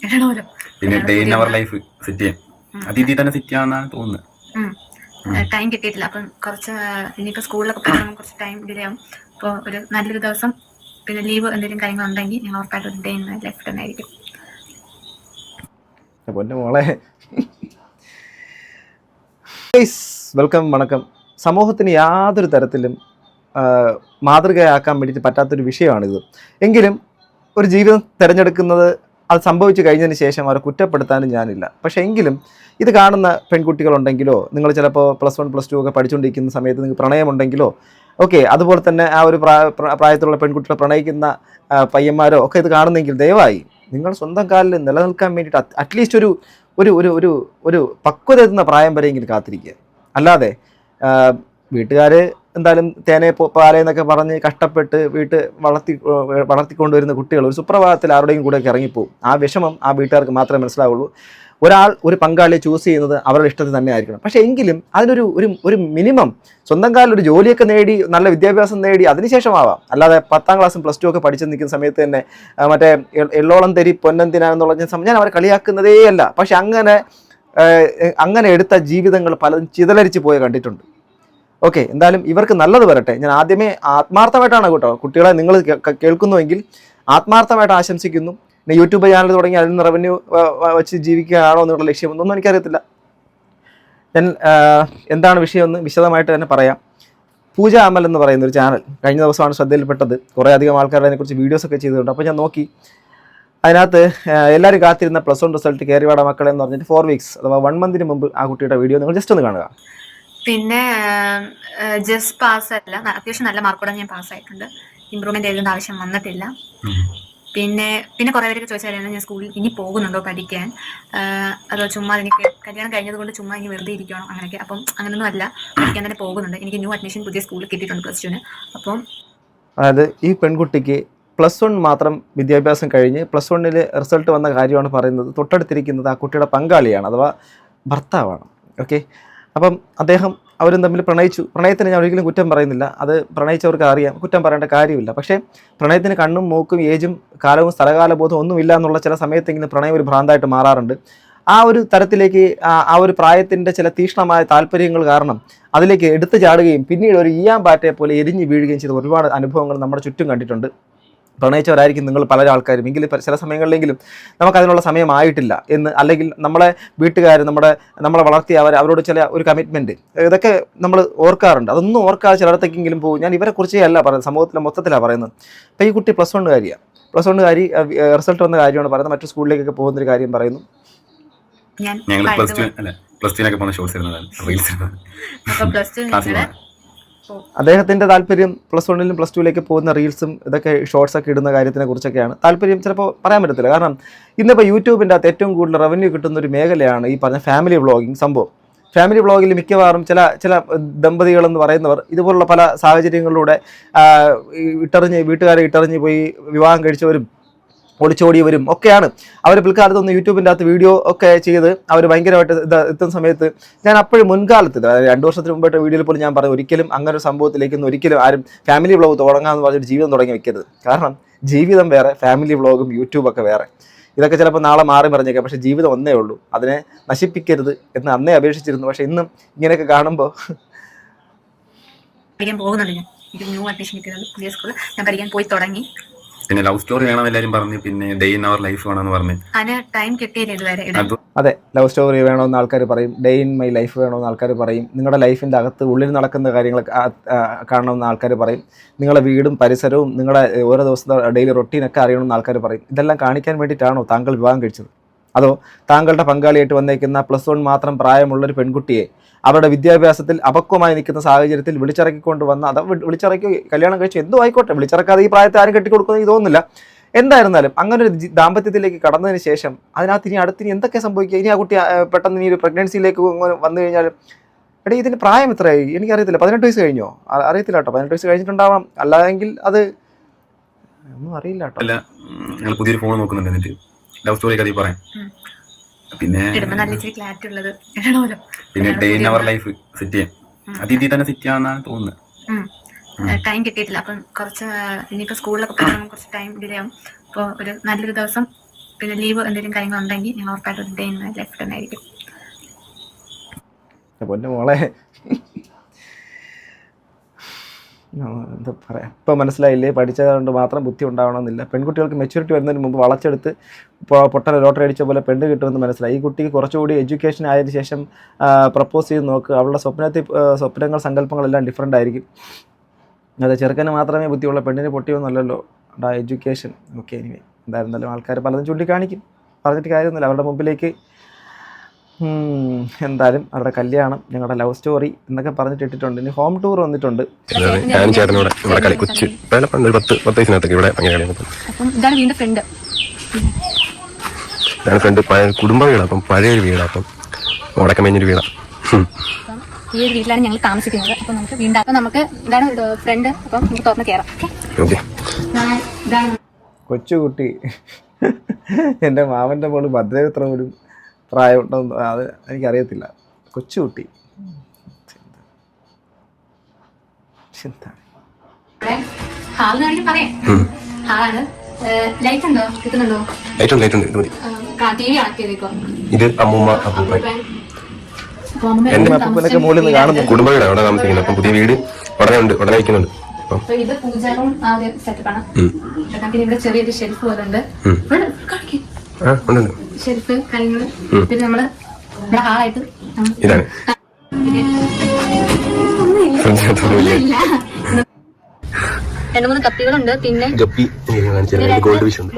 ഇടണമല്ലോ. പിന്നെ day in our life set ചെയ്യാം. അതിഥി തന്നെ സെറ്റ് ചെയ്യാന്നാണ് തോന്നുന്നത്. ടൈം കിട്ടിയിട്ടില്ല. അപ്പം കുറച്ച് ഇനിയിപ്പോൾ സ്കൂളിലൊക്കെ പോകുമ്പോൾ കുറച്ച് ടൈം ഡിലേ ആവും. അപ്പോൾ ഒരു നല്ലൊരു ദിവസം പിന്നെ ലീവ് എന്തെങ്കിലും കാര്യങ്ങളുണ്ടെങ്കിൽ ഞാൻ ഉറപ്പായിട്ട് ഒരു ഡേ ഇൻ മൈ ലൈഫ് തന്നെ ആയിരിക്കും. മോളെ വെൽക്കം, വണക്കം. സമൂഹത്തിന് യാതൊരു തരത്തിലും മാതൃകയാക്കാൻ വേണ്ടിയിട്ട് പറ്റാത്തൊരു വിഷയമാണിത്. എങ്കിലും ഒരു ജീവിതം തിരഞ്ഞെടുക്കുന്നത് അത് സംഭവിച്ചു കഴിഞ്ഞതിന് ശേഷം അവരെ കുറ്റപ്പെടുത്താനും ഞാനില്ല. പക്ഷേ എങ്കിലും ഇത് കാണുന്ന പെൺകുട്ടികളുണ്ടെങ്കിലോ, നിങ്ങൾ ചിലപ്പോൾ +1 +2 ഒക്കെ പഠിച്ചുകൊണ്ടിരിക്കുന്ന സമയത്ത് നിങ്ങൾക്ക് പ്രണയമുണ്ടെങ്കിലോ, ഓക്കെ, അതുപോലെ തന്നെ ആ ഒരു പ്രായത്തിലുള്ള പെൺകുട്ടികളെ പ്രണയിക്കുന്ന പയ്യന്മാരോ ഒക്കെ ഇത് കാണുന്നെങ്കിൽ ദയവായി നിങ്ങൾ സ്വന്തം കാലിൽ നിലനിൽക്കാൻ വേണ്ടിയിട്ട് അറ്റ്ലീസ്റ്റ് ഒരു ഒരു ഒരു ഒരു ഒരു പക്വത എത്തുന്ന പ്രായം വരെയെങ്കിലും കാത്തിരിക്കുക. അല്ലാതെ വീട്ടുകാർ എന്തായാലും തേനെ പാലയെന്നൊക്കെ പറഞ്ഞ് കഷ്ടപ്പെട്ട് വളർത്തിക്കൊണ്ടുവരുന്ന കുട്ടികൾ ഒരു സുപ്രഭാതത്തിൽ ആരുടെയും കൂടെയൊക്കെ ഇറങ്ങിപ്പോവും. ആ വിഷമം ആ വീട്ടുകാർക്ക് മാത്രമേ മനസ്സിലാവുള്ളൂ. ഒരാൾ ഒരു പങ്കാളിയെ ചൂസ് ചെയ്യുന്നത് അവരുടെ ഇഷ്ടത്തിൽ തന്നെ ആയിരിക്കണം. പക്ഷേ എങ്കിലും അതിനൊരു ഒരു മിനിമം സ്വന്തം കാലിൽ ഒരു ജോലിയൊക്കെ നേടി നല്ല വിദ്യാഭ്യാസം നേടി അതിനുശേഷമാവാം. അല്ലാതെ 10ാം ക്ലാസ്സും +2 ഒക്കെ പഠിച്ച് നിൽക്കുന്ന സമയത്ത് തന്നെ മറ്റേ എള്ളോളം തരി പൊന്നെന്തിനാണെന്നുള്ള ഞാൻ അവരെ കളിയാക്കുന്നതേ അല്ല. പക്ഷെ അങ്ങനെ എടുത്ത ജീവിതങ്ങൾ പലതും ചിതലരിച്ച് പോയി കണ്ടിട്ടുണ്ട്. ഓക്കെ, എന്തായാലും ഇവർക്ക് നല്ലത് വരട്ടെ. ഞാൻ ആദ്യമേ ആത്മാർത്ഥമായിട്ടാണ് കേട്ടോ കുട്ടികളെ നിങ്ങൾ കേൾക്കുന്നുവെങ്കിൽ ആത്മാർത്ഥമായിട്ട് ആശംസിക്കുന്നു. പിന്നെ യൂട്യൂബ് ചാനൽ തുടങ്ങി അതിൽ നിന്ന് റവന്യൂ വെച്ച് ജീവിക്കുകയാണോ എന്നുള്ള ലക്ഷ്യമൊന്നും എനിക്കറിയത്തില്ല. ഞാൻ എന്താണ് വിഷയമെന്ന് വിശദമായിട്ട് തന്നെ പറയാം. പൂജ അമൽ എന്ന് പറയുന്ന ഒരു ചാനൽ കഴിഞ്ഞ ദിവസമാണ് ശ്രദ്ധയിൽപ്പെട്ടത്. കുറേ അധികം ആൾക്കാർ അതിനെക്കുറിച്ച് വീഡിയോസൊക്കെ ചെയ്തിട്ടുണ്ട്. അപ്പോൾ ഞാൻ നോക്കി, അതിനകത്ത് എല്ലാവരും കാത്തിരുന്ന +1 റിസൾട്ട് കേറിവാട മക്കളെ എന്ന് പറഞ്ഞിട്ട് 4 വീക്സ് അഥവാ 1 മന്തിന് മുമ്പ് ആ കുട്ടിയുടെ വീഡിയോ നിങ്ങൾ ജസ്റ്റ് ഒന്ന് കാണുക. പിന്നെ ജസ്റ്റ് പാസ്സല്ല, അത്യാവശ്യം നല്ല മാർക്കോടെ ഞാൻ പാസ്സായിട്ടുണ്ട്. ഇമ്പ്രൂവ്മെന്റ് എഴുതേണ്ട ആവശ്യം വന്നിട്ടില്ല. പിന്നെ കുറെ പേരൊക്കെ ചോദിച്ചാൽ ഞാൻ സ്കൂളിൽ ഇനി പോകുന്നുണ്ടോ പഠിക്കാൻ, അതോ ചുമ്മാ എനിക്ക് കല്യാണം കഴിഞ്ഞത് കൊണ്ട് ചുമ്മാ ഇനി വെറുതെ ഇരിക്കണോ അങ്ങനെയൊക്കെ. അപ്പം അങ്ങനൊന്നും അല്ല, പഠിക്കാൻ തന്നെ പോകുന്നുണ്ട്. എനിക്ക് ന്യൂ അഡ്മിഷൻ പുതിയ സ്കൂളിൽ കിട്ടിയിട്ടുണ്ട് +2. അപ്പം അതായത് ഈ പെൺകുട്ടിക്ക് +1 മാത്രം വിദ്യാഭ്യാസം കഴിഞ്ഞ് +1 റിസൾട്ട് വന്ന കാര്യമാണ് പറയുന്നത്. തൊട്ടടുത്തിരിക്കുന്നത് ആ കുട്ടിയുടെ പങ്കാളിയാണ്, അഥവാ ഭർത്താവാണ്. ഓക്കെ, അപ്പം അവരും തമ്മിൽ പ്രണയിച്ചു. പ്രണയത്തിന് ഞാൻ ഒരിക്കലും കുറ്റം പറയുന്നില്ല, അത് പ്രണയിച്ചവർക്ക് അറിയാം, കുറ്റം പറയേണ്ട കാര്യമില്ല. പക്ഷേ പ്രണയത്തിന് കണ്ണും മൂക്കും ഏജും കാലവും സ്ഥലകാലബോധവും ഒന്നുമില്ല എന്നുള്ള ചില സമയത്തെങ്കിലും പ്രണയം ഒരു ഭ്രാന്തായിട്ട് മാറാറുണ്ട്. ആ ഒരു തരത്തിലേക്ക് ആ ഒരു പ്രായത്തിൻ്റെ ചില തീക്ഷ്ണമായ താല്പര്യങ്ങൾ കാരണം അതിലേക്ക് എടുത്തു ചാടുകയും പിന്നീട് ഒരു ഈയാൻ പാറ്റയെ പോലെ എരിഞ്ഞു വീഴുകയും ചെയ്ത ഒരുപാട് അനുഭവങ്ങൾ നമ്മുടെ ചുറ്റും കണ്ടിട്ടുണ്ട്. പ്രണയിച്ചവരായിരിക്കും നിങ്ങൾ പല ആൾക്കാരും. എങ്കിലും ചില സമയങ്ങളിലെങ്കിലും നമുക്കതിനുള്ള സമയമായിട്ടില്ല എന്ന്, അല്ലെങ്കിൽ നമ്മളെ വീട്ടുകാർ നമ്മളെ വളർത്തിയ അവരോട് ചില ഒരു കമ്മിറ്റ്മെൻറ്റ്, ഇതൊക്കെ നമ്മൾ ഓർക്കാറുണ്ട്. അതൊന്നും ഓർക്കാതെ ചിലയിടത്തേക്കെങ്കിലും പോകും. ഞാൻ ഇവരെക്കുറിച്ചേ അല്ല പറയുന്നത്, സമൂഹത്തിലെ മൊത്തത്തിലാണ് പറയുന്നത്. അപ്പോൾ ഈ കുട്ടി +1 കാരി റിസൾട്ട് വന്ന കാര്യമാണ് പറയുന്നത്. മറ്റു സ്കൂളിലേക്കൊക്കെ പോകുന്നൊരു കാര്യം പറയുന്നു. അദ്ദേഹത്തിൻ്റെ താല്പര്യം +1 +2 പോകുന്ന റീൽസും ഇതൊക്കെ ഷോർട്സൊക്കെ ഇടുന്ന കാര്യത്തിനെ കുറിച്ചൊക്കെയാണ് താല്പര്യം. ചിലപ്പോൾ പറയാൻ പറ്റത്തില്ല, കാരണം ഇന്നിപ്പോൾ യൂട്യൂബിൻ്റെ അകത്ത് ഏറ്റവും കൂടുതൽ റവന്യൂ കിട്ടുന്ന ഒരു മേഖലയാണ് ഈ പറഞ്ഞ ഫാമിലി വ്ളോഗിങ് സംഭവം. ഫാമിലി വ്ളോഗിൽ മിക്കവാറും ചില ദമ്പതികളെന്ന് പറയുന്നവർ ഇതുപോലുള്ള പല സാഹചര്യങ്ങളിലൂടെ വീട്ടുകാരെ ഇട്ടെറിഞ്ഞ് പോയി വിവാഹം കഴിച്ചവരും ഒളിച്ചോടിയവരും ഒക്കെയാണ്. അവർ പിൽക്കാലത്തൊന്ന് യൂട്യൂബിൻ്റെ അകത്ത് വീഡിയോ ഒക്കെ ചെയ്ത് അവർ ഭയങ്കരമായിട്ട് എത്തുന്ന സമയത്ത് ഞാൻ അപ്പോഴും മുൻകാലത്ത് 2 വർഷത്തിന് മുമ്പായിട്ട് വീഡിയോയിൽ പോലും ഞാൻ പറഞ്ഞു, ഒരിക്കലും അങ്ങനെ ഒരു സംഭവത്തിലേക്കൊന്നും ഒരിക്കലും ആരും ഫാമിലി വ്ളോഗ് തുടങ്ങാമെന്ന് പറഞ്ഞൊരു ജീവിതം തുടങ്ങി വെക്കരുത്. കാരണം ജീവിതം വേറെ, ഫാമിലി വ്ളോഗും യൂട്യൂബൊക്കെ വേറെ. ഇതൊക്കെ ചിലപ്പോൾ നാളെ മാറി പറഞ്ഞേക്കാം, പക്ഷേ ജീവിതം ഒന്നേ ഉള്ളൂ, അതിനെ നശിപ്പിക്കരുത് എന്ന് അന്നേ അപേക്ഷിച്ചിരുന്നു. പക്ഷേ ഇന്നും ഇങ്ങനെയൊക്കെ കാണുമ്പോൾ പോകുന്നുണ്ട്. ഞാൻ ന്യൂ അഡ്മിഷൻ കിട്ടിയിട്ടുണ്ട് പുതിയ സ്കൂളിൽ, ഞാൻ പഠിക്കാൻ പോയി തുടങ്ങി. പിന്നെ ലവ് സ്റ്റോറി വേണം എല്ലാവരും പറഞ്ഞു, പിന്നെ ഡേ ഇൻ അവർ ലൈഫ് വേണമെന്ന് പറഞ്ഞു. അതിന് ടൈം കിട്ടിയില്ല ഇതുവരെ. അതെ, ലവ് സ്റ്റോറി വേണമെന്ന് ആൾക്കാർ പറയും, ഡേ ഇൻ മൈ ലൈഫ് വേണമെന്ന് ആൾക്കാർ പറയും, നിങ്ങളുടെ ലൈഫിൻ്റെ അകത്ത് ഉള്ളിൽ നടക്കുന്ന കാര്യങ്ങൾ കാണണമെന്ന് ആൾക്കാർ പറയും, നിങ്ങളുടെ വീടും പരിസരവും നിങ്ങളുടെ ഓരോ ദിവസത്തെ ഡെയിലി റൊട്ടീനൊക്കെ അറിയണമെന്ന് ആൾക്കാർ പറയും. ഇതെല്ലാം കാണിക്കാൻ വേണ്ടിയിട്ടാണോ താങ്കൾ വിവാഹം കഴിച്ചത്? അതോ താങ്കളുടെ പങ്കാളിയായിട്ട് വന്നേക്കുന്ന +1 മാത്രം പ്രായമുള്ളൊരു പെൺകുട്ടിയെ അവരുടെ വിദ്യാഭ്യാസത്തിൽ അപക്വമായി നിൽക്കുന്ന സാഹചര്യത്തിൽ വിളിച്ചിറക്കിക്കൊണ്ട് വന്ന, അത് വിളിച്ചിറക്കി കല്യാണം കഴിച്ചു എന്തോ ആയിക്കോട്ടെ, വിളിച്ചിറക്കാതെ ഈ പ്രായത്തെ ആരും കെട്ടിക്കൊടുക്കുന്നത് തോന്നുന്നില്ല. എന്തായിരുന്നാലും അങ്ങനെ ഒരു ദാമ്പത്യത്തിലേക്ക് കടന്നതിന് ശേഷം അതിനകത്ത് ഇനി അടുത്തിനി എന്തൊക്കെ സംഭവിക്കുക? ഇനി ആ കുട്ടി പെട്ടെന്ന് ഇനി ഒരു പ്രഗ്നൻസിയിലേക്ക് വന്നു കഴിഞ്ഞാൽ, എടീ ഇതിന് പ്രായം എത്രയായി? എനിക്കറിയത്തില്ല. 18 വയസ്സ് കഴിഞ്ഞോ? അറിയത്തില്ല കേട്ടോ. 18 വയസ്സ് കഴിഞ്ഞിട്ടുണ്ടാവാം, അല്ലാതെങ്കിൽ അത് ഒന്നും അറിയില്ല കേട്ടോ. അല്ല, ഞങ്ങൾ പുതിയൊരു ഫോൺ നോക്കുന്നുണ്ട്, എന്നിട്ട് ലവ് സ്റ്റോറി കഥ പറയാം. പിന്നെ day in our life set ചെയ്യാം. അതിഥി തന്നെ സെറ്റ് ചെയ്യാന്നാണ് തോന്നുന്നത്. ടൈം കിട്ടിയിട്ടില്ല. അപ്പം കുറച്ച് ഇനിയിപ്പോൾ സ്കൂളിലൊക്കെ പോകുമ്പോൾ കുറച്ച് ടൈം ഡിലേ ആവും. അപ്പോൾ ഒരു നല്ലൊരു ദിവസം പിന്നെ ലീവ് എന്തെങ്കിലും കാര്യങ്ങളുണ്ടെങ്കിൽ ഞാൻ ഉറപ്പായിട്ട് ഒരു ഡേ ഇൻ മൈ ലൈഫ് തന്നെയായിരിക്കും. പൊന്നു മോളെ, എന്താ പറയാ, ഇപ്പം മനസ്സിലായില്ലേ, പഠിച്ചതുകൊണ്ട് മാത്രം ബുദ്ധി ഉണ്ടാവണമെന്നില്ല. പെൺകുട്ടികൾക്ക് മെച്യൂരിറ്റി വരുന്നതിന് മുമ്പ് വളച്ചെടുത്ത് പൊട്ടൽ ലോട്ടറി അടിച്ച പോലെ പെണ്ണ് കിട്ടുമെന്ന് മനസ്സിലായി. ഈ കുട്ടിക്ക് കുറച്ചുകൂടി എഡ്യൂക്കേഷൻ ആയതിനു ശേഷം പ്രപ്പോസ് ചെയ്ത് നോക്കുക. അവളുടെ സ്വപ്നങ്ങൾ സങ്കല്പങ്ങളെല്ലാം ഡിഫറെൻ്റ് ആയിരിക്കും. അതെ, ചെറുക്കന് മാത്രമേ ബുദ്ധിയുള്ള, പെണ്ണിന് പൊട്ടിയൊന്നുമല്ലല്ലോ എഡ്യൂക്കേഷൻ. ഓക്കെ, എനിവേ എന്തായിരുന്നാലും ആൾക്കാർ പലതും ചൂണ്ടിക്കാണിക്കും, പറഞ്ഞിട്ട് കാര്യമൊന്നുമില്ല. അവരുടെ മുമ്പിലേക്ക് എന്തായാലും അവരുടെ കല്യാണം, ഞങ്ങളുടെ ലവ് സ്റ്റോറി എന്നൊക്കെ പറഞ്ഞിട്ട് ഇട്ടിട്ടുണ്ട്. ഇനി ഹോം ടൂർ വന്നിട്ടുണ്ട്. ഞാനും ചേട്ടനോടെ ഇവിടെ കളി കൊച്ചു 10 വയസ്സിനകത്തൊക്കെ ഇവിടെ ഭയങ്കര കളി. ഇതാണ് വീടിന്റെ ഫ്രണ്ട്. ഇതാണ് ഫ്രണ്ട്. കുടുംബ വീടാണ്, അപ്പം പഴയൊരു വീടാണ്, അപ്പം ഉടക്കം കഴിഞ്ഞൊരു വീടാണ്. ഈ ഒരു വീട്ടിലാണ് ഞങ്ങൾ താമസിക്കുന്നത്. അപ്പം നമുക്ക് വീണ്ടാക്കാം. നമുക്ക് ഇതാണ് ഫ്രണ്ട്. അപ്പം നമുക്ക് തുറന്ന് കയറാം. ഓക്കെ. കൊച്ചുകുട്ടി, എൻ്റെ മാമൻ്റെ മോള് ഭദ്രത്ര ഒരു പ്രായമുണ്ടെന്ന് അത് എനിക്കറിയത്തില്ല. കൊച്ചുകുട്ടി ഹാളാണ്. ലൈറ്റ് ഉണ്ടോ? കിട്ടുന്നുണ്ടോ? ഇത് അമ്മൂമ്മ അപ്പൂപ്പൻ അപ്പൂപ്പനൊക്കെ മുകളിൽ നിന്ന് കാണുന്നു. കുടുംബ വീടാണ് അവിടെ താമസിക്കുന്നത്. അപ്പം പുതിയ വീട് ഉടനെ വയ്ക്കുന്നുണ്ട്. ഇത് പൂജാ റൂം സെറ്റപ്പാണ്. പിന്നെ ഇവിടെ ചെറിയൊരു ഷെൽഫ് പോലെ ഉണ്ട്. ഷെൽഫ് കാര്യങ്ങള്. പിന്നെ നമ്മള് ഇവിടെ ഹാളായിട്ട് ഇതാണ്. രണ്ട് മൂന്ന് കപ്പികളുണ്ട്. പിന്നെ ഗോൾഡ് ഫിഷ് ഉണ്ട്.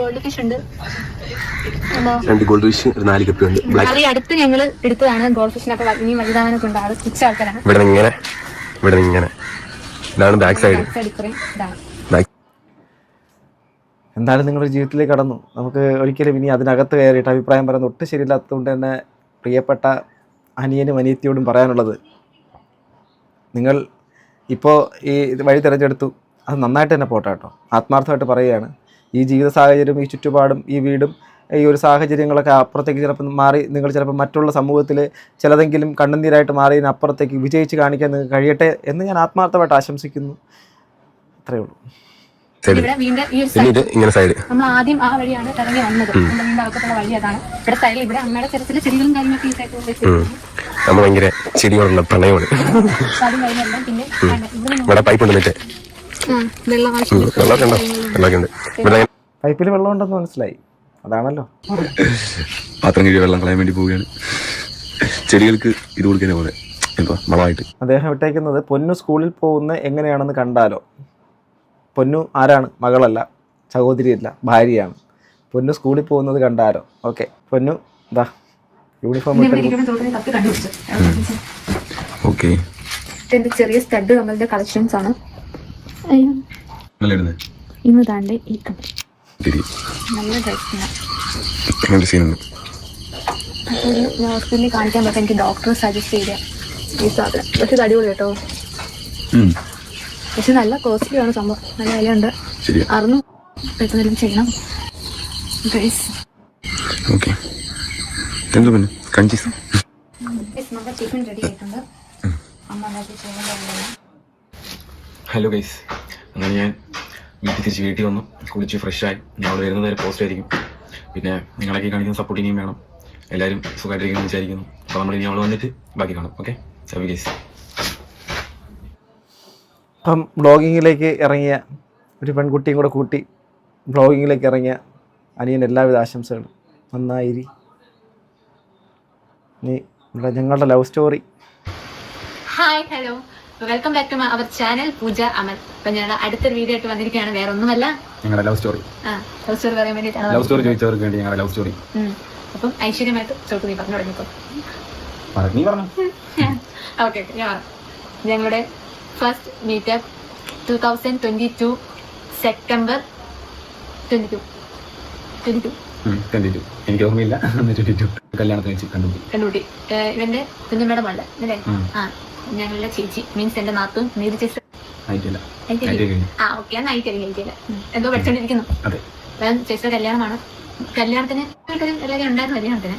2 ഗോൾഡ് ഫിഷ്, 4 കപ്പി ഉണ്ട്. ഈ അടുത്ത് ഞങ്ങള് എടുത്തതാണ്. ഗോൾഡ് ഫിഷിനൊക്കെ ഇനി വലുതാവാനൊക്കെ ഉണ്ട്. ആള് തിരിച്ച ആൾക്കാരാണ്. ഇവിടെ ഇങ്ങനെ ഇതാണ് ബാക്ക് സൈഡ്. എന്തായാലും നിങ്ങളുടെ ജീവിതത്തിലേക്ക് കടന്നു. നമുക്ക് ഒരിക്കലും ഇനി അതിനകത്ത് കയറിയിട്ട് അഭിപ്രായം പറയുന്നത് ഒട്ടും ശരിയില്ലാത്തതുകൊണ്ട് തന്നെ പ്രിയപ്പെട്ട അനിയനും അനിയത്തിയോടും പറയാനുള്ളത്, നിങ്ങൾ ഇപ്പോൾ ഈ വഴി തിരഞ്ഞെടുത്തു, അത് നന്നായിട്ട് തന്നെ പോട്ടെ കേട്ടോ. ആത്മാർത്ഥമായിട്ട് പറയുകയാണ്. ഈ ജീവിത സാഹചര്യം, ഈ ചുറ്റുപാടും, ഈ വീടും, ഈ ഒരു സാഹചര്യങ്ങളൊക്കെ അപ്പുറത്തേക്ക് ചിലപ്പോൾ മാറി നിങ്ങൾ ചിലപ്പോൾ മറ്റുള്ള സമൂഹത്തിൽ ചിലതെങ്കിലും കണ്ണുനീരായിട്ട് മാറിയതിനപ്പുറത്തേക്ക് വിജയിച്ച് കാണിക്കാൻ നിങ്ങൾക്ക് കഴിയട്ടെ എന്ന് ഞാൻ ആത്മാർത്ഥമായിട്ട് ആശംസിക്കുന്നു. അത്രയേ ഉള്ളൂ. നമ്മൾ ആദ്യം ആ വഴിയാണ് ഇറങ്ങി വന്നത്. വീടിന്റെ അകത്തുള്ള വഴി അതാണ്. ഇവിടെ സൈഡിൽ ഇവിടെ അമ്മയുടെ ചെറിയ ചെടികളും കാര്യങ്ങളൊക്കെ ഈ സൈഡിൽ ഭയങ്കര ചെടിയോടുള്ള പ്രണയമാണ്. പിന്നെ പൈപ്പിൽ വെള്ളം ഉണ്ടെന്ന് മനസ്സിലായി. അതാണല്ലോ പാത്രം കഴുകി വെള്ളം കളയാൻ വേണ്ടി പോവുകയാണ്. ചെടികൾക്ക് ഇത് കൊടുക്കുന്ന പോലെ വളമായിട്ട്. അദ്ദേഹം ഇട്ടേക്കുന്നത് പൊന്നു സ്കൂളിൽ പോകുന്ന എങ്ങനെയാണെന്ന് കണ്ടാലോ. പൊന്നു ആരാണ്? മകളല്ല, സഹോദരിയല്ല, ഭാര്യയാണ്. പൊന്നു സ്കൂളിൽ പോകുന്നത് കണ്ടാലോ. ഓക്കെ, പൊന്നു ഇതാ യൂണിഫോം ചെറിയ സ്റ്റഡ് കമ്മലിന്റെ കളക്ഷൻസ് ആണ്. ഇന്ന് താണ്ടെ ഈ കമ്മൽ നല്ല ഹോസ്പിറ്റലിൽ കാണിക്കാൻ പറ്റും. എനിക്ക് ഡോക്ടർ സജസ്റ്റ് ചെയ്ത ഈ സാധനം. പക്ഷെ ഇത് അടിപൊളി കേട്ടോ. പക്ഷെ നല്ല കോസ്റ്റ്ലി ആണ് സംഭവം. നല്ല വിലയുണ്ട്. 600 ചെയ്യണം. ടിഫിൻ റെഡി ആയിട്ടുണ്ട്. ഹലോ ഗൈസ്, അങ്ങനെ ഞാൻ വീട്ടിൽ വന്നു, കുളിച്ച് ഫ്രഷായി. ഞങ്ങൾ വരുന്നത് വരെ പോസ്റ്റ് ആയിരിക്കും. പിന്നെ നിങ്ങളൊക്കെ കാണിക്കുന്ന സപ്പോർട്ട് ഇനിയും വേണം. എല്ലാവരും സുഖമായിട്ടിരിക്കുന്നു വിചാരിക്കുന്നു. അപ്പോൾ നമ്മൾ ഇനി അവൾ വന്നിട്ട് ബാക്കി കാണാം. Okay, love you guys. ഇപ്പം ബ്ലോഗിങ്ങിലേക്ക് ഇറങ്ങിയ ഒരു പെൺകുട്ടിയും കൂടെ കൂട്ടി ബ്ലോഗിങ്ങിലേക്ക് ഇറങ്ങിയ അനിയൻ എല്ലാവിധ ആശംസകളും. നന്നായിരി. ഇനി ഞങ്ങളുടെ love story. Hi, hello, welcome back to our channel Pooja Amal. അപ്പൊ ഞങ്ങൾ അടുത്തൊരു വീഡിയോ ആയിട്ട് വന്നിരിക്കുകയാണ്. വേറെ ഒന്നുമല്ല, ഞങ്ങളുടെ ലവ് സ്റ്റോറി. ലവ് സ്റ്റോറി പറയാൻ വേണ്ടിയിട്ടാണ്. ലവ് സ്റ്റോറി ചോദിച്ചവർക്ക് വേണ്ടി ഞങ്ങളുടെ ലവ് സ്റ്റോറി. അപ്പം ഐശ്വര്യമായിട്ട് ചോട്ട് നീ പറഞ്ഞു തുടങ്ങിയപ്പോൾ ഓക്കെ. ഞങ്ങളുടെ ഫസ്റ്റ് മീറ്റപ്പ് 2022 സെപ്റ്റംബർ 22. എനിക്ക് ഓർമ്മയില്ല. കല്യാണത്തിന് വെച്ച് കണ്ടുപിടി. ഇവന്റെ കുഞ്ഞമ്മയുടെ മകള് അല്ലേ? ഞങ്ങളുടെ ചേച്ചി മീൻസ് എന്റെ നാത്തും നീതി ചേച്ചി. ഓക്കെ, നൈറ്റ് എന്തോ പഠിച്ചോണ്ടിരിക്കുന്നു. ചേച്ചിയുടെ കല്യാണമാണ്. കല്യാണത്തിന് എല്ലാവരും ഉണ്ടായിരുന്നു. കല്യാണത്തിന്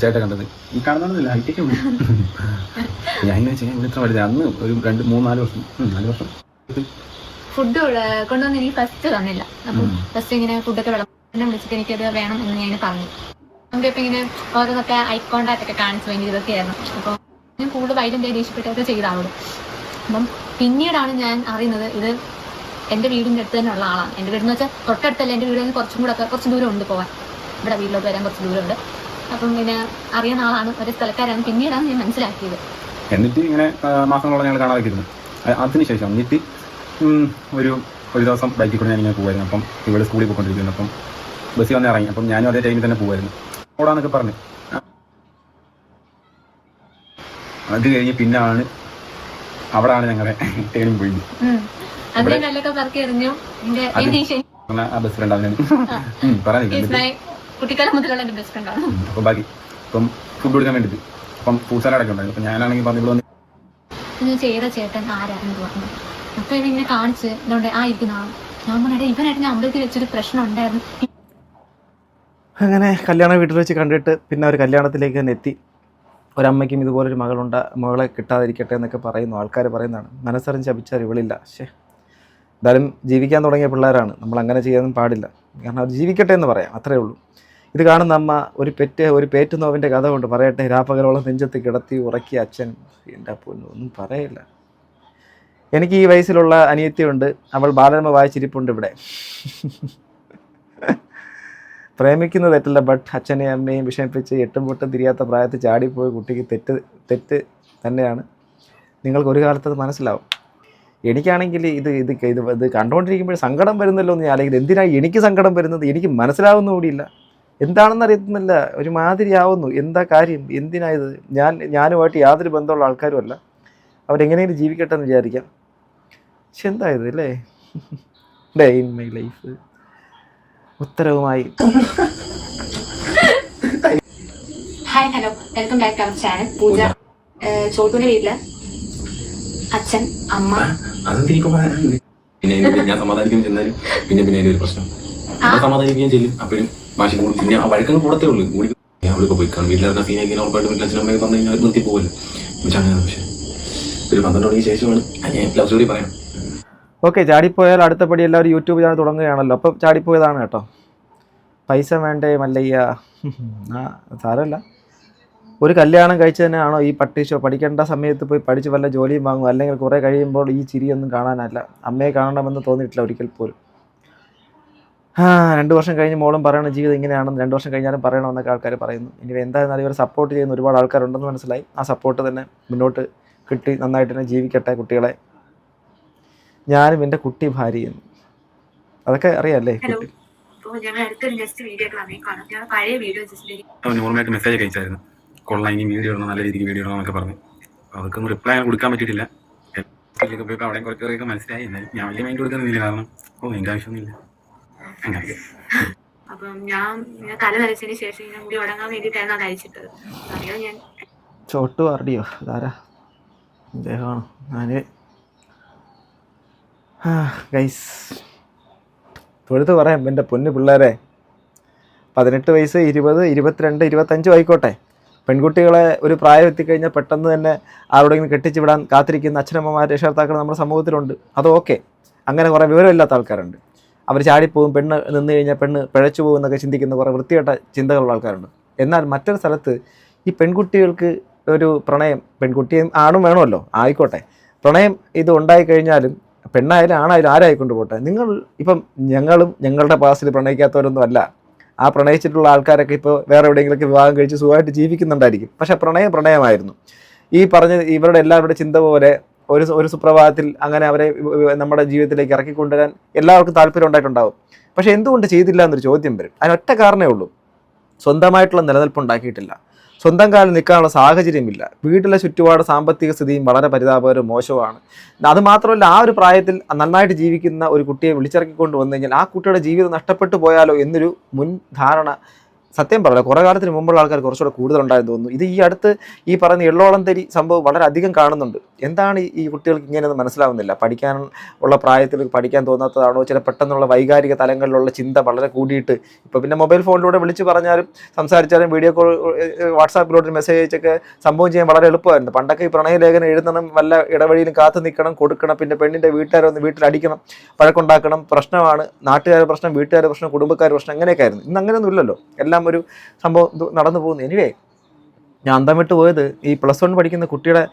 ചേട്ടാ കണ്ടത് ഈ കാണുന്നില്ല. ഞാൻ ഇത്ര വലുത് അന്ന് ഒരു 2-3-4 വർഷം ഫുഡ് കൊണ്ടുവന്ന് എനിക്ക് ഫസ്റ്റ് തന്നില്ല. അപ്പം ഫസ്റ്റ് ഇങ്ങനെ ഫുഡൊക്കെ എന്നെ വിളിച്ചിട്ട് എനിക്കത് വേണം എന്ന് ഞാൻ പറഞ്ഞു. നമുക്ക് ഇപ്പം ഇങ്ങനെ ഓരോന്നൊക്കെ ഐ കോണ്ടാക്ട് ഒക്കെ കാണിച്ചു ഭയങ്കര ഇതൊക്കെയായിരുന്നു. അപ്പോൾ ഞാൻ കൂടുതൽ വൈദ്യം ദേഷ്യപ്പെട്ടൊക്കെ ചെയ്ത ആളോട്. അപ്പം പിന്നീടാണ് ഞാൻ അറിയുന്നത് ഇത് എൻ്റെ വീടിൻ്റെ അടുത്ത് തന്നെ ഉള്ള ആളാണ്. എൻ്റെ വീടെന്ന് വെച്ചാൽ തൊട്ടടുത്തല്ല, എൻ്റെ വീടിൽ നിന്ന് കുറച്ച് ദൂരം ഉണ്ട് പോകാൻ. ഇവിടെ വീട്ടിലോട്ട് വരാൻ കുറച്ച് ദൂരമുണ്ട്. അപ്പം പിന്നെ അറിയുന്ന ആളാണ്, ഒരു സ്ഥലക്കാരാണ്. പിന്നീടാണ് ഞാൻ മനസ്സിലാക്കിയത്. എന്നിട്ട് ഇങ്ങനെ മാസങ്ങളോളം ഞങ്ങൾ കാണാതിരുന്നു. അതിനുശേഷം എന്നിട്ട് ഒരു ദിവസം ബൈക്കിൽ കൂടെ ഞാനിങ്ങനെ പോകുമായിരുന്നു. അപ്പം ഇവിടെ സ്കൂളിൽ പോയിക്കൊണ്ടിരിക്കുന്നു. അപ്പം ബസ്സിൽ വന്ന് ഇറങ്ങി. അപ്പം ഞാനും അതേ ടൈമിൽ തന്നെ പോകുമായിരുന്നു. ഓടാന്നൊക്കെ പറഞ്ഞു. അത് കഴിഞ്ഞ് പിന്നാണ് അവിടാണ് ഞങ്ങളുടെ ടേണിംഗ് പോയി. ആ ബെസ്റ്റ് ഫ്രണ്ട് അവനാണ് കുട്ടിക്കാലം മുതലുള്ള എൻ്റെ ബെസ്റ്റ് ഫ്രണ്ടാണ്. അപ്പം ബാക്കി ഇപ്പം ഫുഡ് കൊടുക്കാൻ വേണ്ടിയിട്ട് അപ്പം ഫുഡ് സാലഡൊക്കെ ഉണ്ടായിരുന്നു. അപ്പം ഞാനാണെങ്കിൽ പറഞ്ഞു ചെയ്ത ചേട്ടൻ ആരാണെന്ന് പറഞ്ഞു. അപ്പൊ ഇങ്ങനെ കാണിച്ച് ഇതുകൊണ്ട് ഇരിക്കുന്ന ആള്. ഞാൻ പറഞ്ഞിട്ട് ഇവനായിട്ട് ഞാൻ അമ്പലത്തിൽ വെച്ചൊരു പ്രശ്നം ഉണ്ടായിരുന്നു. അങ്ങനെ കല്യാണ വീട്ടിൽ വെച്ച് കണ്ടിട്ട് പിന്നെ ഒരു കല്യാണത്തിലേക്ക് തന്നെ എത്തി. ഒരമ്മയ്ക്കും ഇതുപോലൊരു മകളെ കിട്ടാതിരിക്കട്ടെ എന്നൊക്കെ പറയുന്നു, ആൾക്കാർ പറയുന്നതാണ്. മനസ്സറിഞ്ഞ് ശപിച്ചാൽ ഇവളില്ല. എന്തായാലും ജീവിക്കാൻ തുടങ്ങിയ പിള്ളേരാണ്, നമ്മൾ അങ്ങനെ ചെയ്യാനും പാടില്ല. കാരണം അവർ ജീവിക്കട്ടെ എന്ന് പറയാം, അത്രേ ഉള്ളൂ. ഇത് കാണുന്ന അമ്മ ഒരു പേറ്റ് നോവിൻ്റെ കഥ കൊണ്ട് പറയട്ടെ. രാപ്പകലോളം നെഞ്ചത്ത് കിടത്തി ഉറക്കിയ അച്ഛൻ. എൻ്റെ പൊന്നു ഒന്നും പറയില്ല. എനിക്ക് ഈ വയസ്സിലുള്ള അനിയത്തിയുണ്ട്, അവൾ ബാലരമ വായിച്ചിരിപ്പുണ്ട് ഇവിടെ. പ്രേമിക്കുന്നത് തെറ്റല്ല, ബട്ട് അച്ഛനെയും അമ്മയും വിഷമിപ്പിച്ച് എട്ടും പൊട്ടും തിരിയാത്ത പ്രായത്തിൽ ചാടിപ്പോയി കുട്ടിക്ക് തെറ്റ് തന്നെയാണ്. നിങ്ങൾക്ക് ഒരു കാലത്ത് അത് മനസ്സിലാവും. എനിക്കാണെങ്കിൽ ഇത് കണ്ടുകൊണ്ടിരിക്കുമ്പോൾ സങ്കടം വരുന്നല്ലോ എന്ന് ആലോചിക്കുന്നത്. എന്തിനാണ് എനിക്ക് സങ്കടം വരുന്നത്? എനിക്ക് മനസ്സിലാവുന്ന കൂടിയില്ല, എന്താണെന്ന് അറിയുന്നില്ല. ഒരുമാതിരി ആവുന്നു. എന്താ കാര്യം? എന്തിനാ ഇത്? ഞാനുമായിട്ട് യാതൊരു ബന്ധമുള്ള ആൾക്കാരും അല്ല. അവരെങ്ങനെയെങ്കിലും ജീവിക്കട്ടെ എന്ന് വിചാരിക്കാം. പക്ഷെ എന്തായത് അല്ലേ? ഡേ ഇൻ മൈ ലൈഫ് ഉത്തരവുമായി. Hi, hello, welcome back to our channel. Pooja ചോട്ടൂന്റെ വീട്ടില് അച്ഛൻ, അമ്മ. പിന്നെ ഞാൻ സമാധാനിക്കും ചെന്നാലും പിന്നെ ഒരു പ്രശ്നം സമാധാനിക്കുകയും ചെയ്യും. അപ്പോഴും ഭാഷ കൂടി പിന്നെ ആ വഴക്കങ്ങ് കൂടത്തേ ഉള്ളൂ. കൂടി അവളിപ്പോ പോയി കാണും. വീട്ടിലിറങ്ങാൻ സീനാക്കി ഉറപ്പായിട്ട് വീട്ടിൽ അച്ഛനും അമ്മയൊക്കെ പറഞ്ഞു കഴിഞ്ഞാൽ നിർത്തി പോകുമല്ലോ. പക്ഷെ അങ്ങനെ പക്ഷേ ഒരു 12 മണിക്ക് ശേഷമാണ് ഞാൻ ലവ് സ്റ്റോറി പറയാം. ഓക്കെ, ചാടിപ്പോയാൽ അടുത്തപടി എല്ലാവരും യൂട്യൂബ് ചാനൽ തുടങ്ങുകയാണല്ലോ. അപ്പം ചാടിപ്പോയതാണ് കേട്ടോ. പൈസ വേണ്ടേ മല്ലയ്യ? സാരമല്ല. ഒരു കല്യാണം കഴിച്ച് തന്നെയാണോ ഈ പട്ടിഷോ? പഠിക്കേണ്ട സമയത്ത് പോയി പഠിച്ച് വല്ല ജോലിയും വാങ്ങും. അല്ലെങ്കിൽ കുറേ കഴിയുമ്പോൾ ഈ ചിരിയൊന്നും കാണാനല്ല. അമ്മയെ കാണണമെന്ന് തോന്നിയിട്ടില്ല ഒരിക്കൽ പോലും. 2 വർഷം കഴിഞ്ഞ് മോളും പറയണ ജീവിതം ഇങ്ങനെയാണെന്ന് 2 വർഷം കഴിഞ്ഞാലും പറയണമെന്നൊക്കെ ആൾക്കാർ പറയുന്നു. ഇനി എന്തായിരുന്നാലും ഇവർ സപ്പോർട്ട് ചെയ്യുന്ന ഒരുപാട് ആൾക്കാരുണ്ടെന്ന് മനസ്സിലായി. ആ സപ്പോർട്ട് തന്നെ മുന്നോട്ട് കിട്ടി നന്നായിട്ട് തന്നെ ജീവിക്കട്ടെ കുട്ടികളെ. ഞാനും എൻ്റെ കുട്ടി ഭാര്യയും അതൊക്കെ അറിയാമല്ലേ? നോർമലായിട്ട് മെസ്സേജ് ഒക്കെ അയച്ചായിരുന്നു, കൊള്ളാം ഇനി വീഡിയോ ഇടണം, നല്ല രീതിക്ക് വീഡിയോ ഇടണം എന്നൊക്കെ പറഞ്ഞു. അതൊക്കെ ഒന്ന് റിപ്ലൈ കൊടുക്കാൻ പറ്റിയിട്ടില്ല. പോയപ്പോൾ അവിടെ കുറച്ചൊക്കെ മനസ്സിലായി. ഞാൻ വലിയ മൈൻഡ് കൊടുക്കുന്നില്ല, കാരണം എൻ്റെ ആവശ്യമൊന്നുമില്ല. അപ്പം ഞാൻ തല നനച്ചതിന് ശേഷം ഞാൻ മുടി ഉടങ്ങാൻ വേണ്ടിയിട്ടാണ് അത് അയച്ചിട്ടത്. അറിയോ ഞാൻ ചോട്ടു അറിയോ? അതാരാ അദ്ദേഹമാണോ? ഞാൻ ഗൈസ് തൊഴുത്ത് പറയാം എൻ്റെ പൊന്നു പിള്ളേരെ. 18 വയസ്സ്, 20, 22, 25 ആയിക്കോട്ടെ. പെൺകുട്ടികളെ ഒരു പ്രായം എത്തിക്കഴിഞ്ഞാൽ പെട്ടെന്ന് തന്നെ ആരോടെങ്കിലും കെട്ടിച്ച് വിടാൻ കാത്തിരിക്കുന്ന അച്ഛനമ്മമാർ, രക്ഷകർത്താക്കൾ നമ്മുടെ സമൂഹത്തിലുണ്ട്. അത് ഓക്കെ. അങ്ങനെ കുറേ വിവരമില്ലാത്ത ആൾക്കാരുണ്ട്. അവർ ചാടിപ്പോവും, പെണ്ണ് നിന്ന് കഴിഞ്ഞാൽ പെണ്ണ് പിഴച്ചു പോകും എന്നൊക്കെ ചിന്തിക്കുന്ന കുറേ വൃത്തികെട്ട ചിന്തകളുള്ള ആൾക്കാരുണ്ട്. എന്നാൽ മറ്റൊരു സ്ഥലത്ത് ഈ പെൺകുട്ടികൾക്ക് ഒരു പ്രണയം, പെൺകുട്ടിയും ആണും വേണമല്ലോ, ആയിക്കോട്ടെ, പ്രണയം ഇത് ഉണ്ടായിക്കഴിഞ്ഞാലും പെണ്ണായാലും ആണായാലും ആരായിക്കൊണ്ട് പോട്ടെ, ഞങ്ങളും ഞങ്ങളുടെ പാസ്റ്റിൽ പ്രണയിക്കാത്തവരൊന്നും അല്ല. ആ പ്രണയിച്ചിട്ടുള്ള ആൾക്കാരൊക്കെ ഇപ്പോൾ വേറെ എവിടെയെങ്കിലുമൊക്കെ വിവാഹം കഴിച്ച് സുഖമായിട്ട് ജീവിക്കുന്നുണ്ടായിരിക്കും. പക്ഷേ പ്രണയമായിരുന്നു. ഈ പറഞ്ഞ ഇവരുടെ എല്ലാവരുടെ ചിന്ത പോലെ ഒരു സുപ്രഭാതത്തിൽ അങ്ങനെ അവരെ നമ്മുടെ ജീവിതത്തിലേക്ക് ഇറക്കിക്കൊണ്ടുവരാൻ എല്ലാവർക്കും താല്പര്യം ഉണ്ടായിട്ടുണ്ടാവും. പക്ഷേ എന്തുകൊണ്ട് ചെയ്തില്ല എന്നൊരു ചോദ്യം വരും. അതിനൊറ്റ കാരണമേ ഉള്ളൂ, സ്വന്തമായിട്ടുള്ള നിലനിൽപ്പ് ഉണ്ടാക്കിയിട്ടില്ല. സ്വന്തം കാലം നിൽക്കാനുള്ള സാഹചര്യമില്ല. വീട്ടിലെ ചുറ്റുപാട് സാമ്പത്തിക സ്ഥിതിയും വളരെ പരിതാപകരവും മോശമാണ്. അതുമാത്രമല്ല, ആ ഒരു പ്രായത്തിൽ നന്നായിട്ട് ജീവിക്കുന്ന ഒരു കുട്ടിയെ വിളിച്ചിറക്കിക്കൊണ്ട് വന്നു കഴിഞ്ഞാൽ ആ കുട്ടിയുടെ ജീവിതം നഷ്ടപ്പെട്ടു പോയാലോ എന്നൊരു മുൻ ധാരണ സത്യം പറയില്ല, കുറേ കാലത്തിന് മുമ്പുള്ള ആൾക്കാർ കുറച്ചുകൂടെ കൂടുതലുണ്ടായെന്ന് തോന്നുന്നു. ഇത് ഈ അടുത്ത് ഈ പറയുന്ന എള്ളോളം തരി സംഭവം വളരെ അധികം കാണുന്നുണ്ട്. എന്താണ് ഈ കുട്ടികൾക്ക് ഇങ്ങനെയൊന്നും മനസ്സിലാവുന്നില്ല? പഠിക്കാൻ ഉള്ള പ്രായത്തിൽ പഠിക്കാൻ തോന്നാത്തതാണോ? ചില പെട്ടെന്നുള്ള വൈകാരിക തലങ്ങളിലുള്ള ചിന്ത വളരെ കൂടിയിട്ട് ഇപ്പോൾ പിന്നെ മൊബൈൽ ഫോണിലൂടെ വിളിച്ച് പറഞ്ഞാലും സംസാരിച്ചാലും വീഡിയോ കോൾ വാട്സാപ്പിലൂടെ മെസ്സേജ് അയച്ചൊക്കെ സംഭവം ചെയ്യാൻ വളരെ എളുപ്പമായിരുന്നു. പണ്ടൊക്കെ ഈ പ്രണയലേഖനം എഴുതണം, വല്ല ഇടവഴിയിലും കാത്തു നിൽക്കണം, കൊടുക്കണം, പിന്നെ പെണ്ണിൻ്റെ വീട്ടുകാരൊന്ന് വീട്ടിലടിക്കണം, വഴക്കുണ്ടാക്കണം, പ്രശ്നമാണ്, നാട്ടുകാരുടെ പ്രശ്നം, വീട്ടുകാരുടെ പ്രശ്നം, കുടുംബക്കാരുടെ പ്രശ്നം, അങ്ങനെയൊക്കെ ആയിരുന്നു. ഇന്ന് അങ്ങനെയൊന്നും ഇല്ലല്ലോ, എല്ലാം ഒരു സംഭവം നടന്നു പോകുന്നു. എനിവേ, ഞാൻ അന്തം വിട്ട് പോയത് ഈ +1 പഠിക്കുന്ന കുട്ടിയുടെ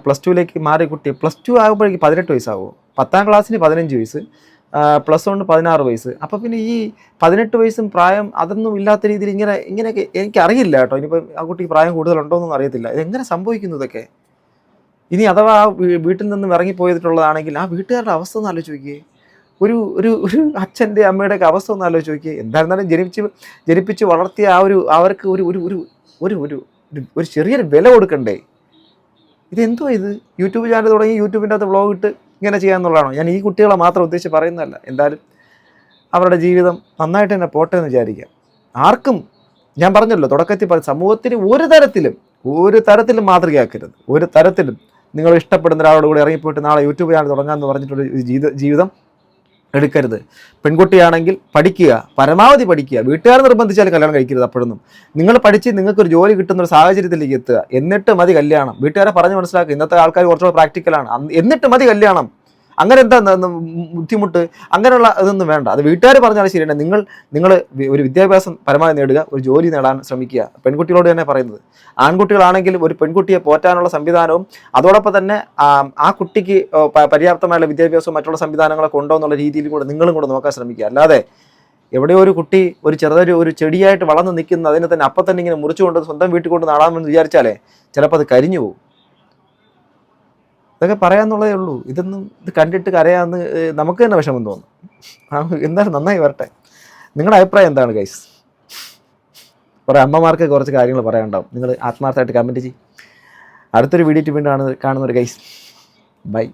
+2ലേക്ക് മാറിയ കുട്ടി +2 ആകുമ്പോഴേക്ക് 18 വയസ്സാകുമോ? 10ാം ക്ലാസ്സിന് 15 വയസ്സ്, +1 16 വയസ്സ്. അപ്പോൾ പിന്നെ ഈ 18 വയസ്സും പ്രായം അതൊന്നും ഇല്ലാത്ത രീതിയിൽ ഇങ്ങനെയൊക്കെ എനിക്കറിയില്ല കേട്ടോ. ഇനിയിപ്പോൾ ആ കുട്ടിക്ക് പ്രായം കൂടുതലുണ്ടോയെന്നൊന്നും അറിയത്തില്ല. ഇതെങ്ങനെ സംഭവിക്കുന്നു ഇതൊക്കെ? ഇനി അഥവാ ആ വീട്ടിൽ നിന്നും ഇറങ്ങിപ്പോയിട്ടുള്ളതാണെങ്കിൽ ആ വീട്ടുകാരുടെ അവസ്ഥ ഒന്ന് ആലോചിച്ച് നോക്കിയേ. ഒരു ഒരു ഒരു അച്ഛൻ്റെ അമ്മയുടെയൊക്കെ അവസ്ഥ ഒന്ന് ആലോചിച്ച് നോക്കിയേ. എന്തായിരുന്നാലും ജനിപ്പിച്ച് വളർത്തിയ ആ അവർക്ക് ഒരു ഒരു ഒരു ഒരു ഒരു ഒരു ചെറിയൊരു വില കൊടുക്കണ്ടേ? ഇതെന്തോ ഇത് യൂട്യൂബ് ചാനൽ തുടങ്ങി യൂട്യൂബിൻ്റെ അകത്ത് വ്ളോഗ് ഇട്ട് ഇങ്ങനെ ചെയ്യാമെന്നുള്ളതാണോ? ഞാൻ ഈ കുട്ടികളെ മാത്രം ഉദ്ദേശിച്ച് പറയുന്നതല്ല. എന്തായാലും അവരുടെ ജീവിതം നന്നായിട്ട് തന്നെ പോട്ടെ എന്ന് വിചാരിക്കാം. ആർക്കും, ഞാൻ പറഞ്ഞല്ലോ തുടക്കത്തിൽ സമൂഹത്തിന് ഒരു തരത്തിലും മാതൃകയാക്കരുത്. ഒരു തരത്തിലും നിങ്ങൾ ഇഷ്ടപ്പെടുന്ന ഒരാളോട് കൂടെ ഇറങ്ങിപ്പോയിട്ട് നാളെ യൂട്യൂബ് ചാനൽ തുടങ്ങാമെന്ന് പറഞ്ഞിട്ടൊരു ജീവിതം എടുക്കരുത്. പെൺകുട്ടിയാണെങ്കിൽ പഠിക്കുക, പരമാവധി പഠിക്കുക. വീട്ടുകാർ നിർബന്ധിച്ചാൽ കല്യാണം കഴിക്കരുത്. അപ്പോഴൊന്നും നിങ്ങൾ പഠിച്ച് നിങ്ങൾക്കൊരു ജോലി കിട്ടുന്ന ഒരു സാഹചര്യത്തിലേക്ക് എത്തുക. എന്നിട്ട് മതി കല്യാണം. വീട്ടുകാരെ പറഞ്ഞ് മനസ്സിലാക്കുക. ഇന്നത്തെ ആൾക്കാർ കുറച്ചുകൂടെ പ്രാക്ടിക്കലാണ്. എന്നിട്ട് മതി കല്യാണം. അങ്ങനെ എന്താ ബുദ്ധിമുട്ട്? അങ്ങനെയുള്ള ഇതൊന്നും വേണ്ട. അത് വീട്ടുകാർ പറഞ്ഞാലും ശരിയാണ്. നിങ്ങൾ ഒരു വിദ്യാഭ്യാസം പരമാവധി നേടുക, ഒരു ജോലി നേടാൻ ശ്രമിക്കുക. പെൺകുട്ടികളോട് തന്നെ പറയുന്നത്. ആൺകുട്ടികളാണെങ്കിലും ഒരു പെൺകുട്ടിയെ പോറ്റാനുള്ള സംവിധാനവും അതോടൊപ്പം തന്നെ ആ കുട്ടിക്ക് പര്യാപ്തമായുള്ള വിദ്യാഭ്യാസവും മറ്റുള്ള സംവിധാനങ്ങളൊക്കെ ഉണ്ടോ എന്നുള്ള രീതിയിൽ കൂടെ നിങ്ങളും കൂടെ നോക്കാൻ ശ്രമിക്കുക. അല്ലാതെ എവിടെയോ ഒരു കുട്ടി ഒരു ചെടിയായിട്ട് വളർന്ന് നിൽക്കുന്ന അതിനെ തന്നെ അപ്പം തന്നെ ഇങ്ങനെ മുറിച്ചുകൊണ്ട് സ്വന്തം വീട്ടിൽ കൊണ്ട് നടാമെന്ന് വിചാരിച്ചാലേ ചിലപ്പോൾ അത് കരിഞ്ഞു പോകും. ഇതൊക്കെ പറയാന്നുള്ളതേ ഉള്ളൂ. ഇത് കണ്ടിട്ട് കരയാന്ന് നമുക്ക് തന്നെ വിഷമം തോന്നും. എന്തായാലും നന്നായി വരട്ടെ. നിങ്ങളുടെ അഭിപ്രായം എന്താണ് ഗൈസ്? കുറേ അമ്മമാർക്ക് കുറച്ച് കാര്യങ്ങൾ പറയാനുണ്ടാവും. നിങ്ങൾ ആത്മാർത്ഥമായിട്ട് കമൻറ്റ് ചെയ്യും. അടുത്തൊരു വീഡിയോ വീണ്ടും കാണുന്നൊരു ഗൈസ്. ബൈ.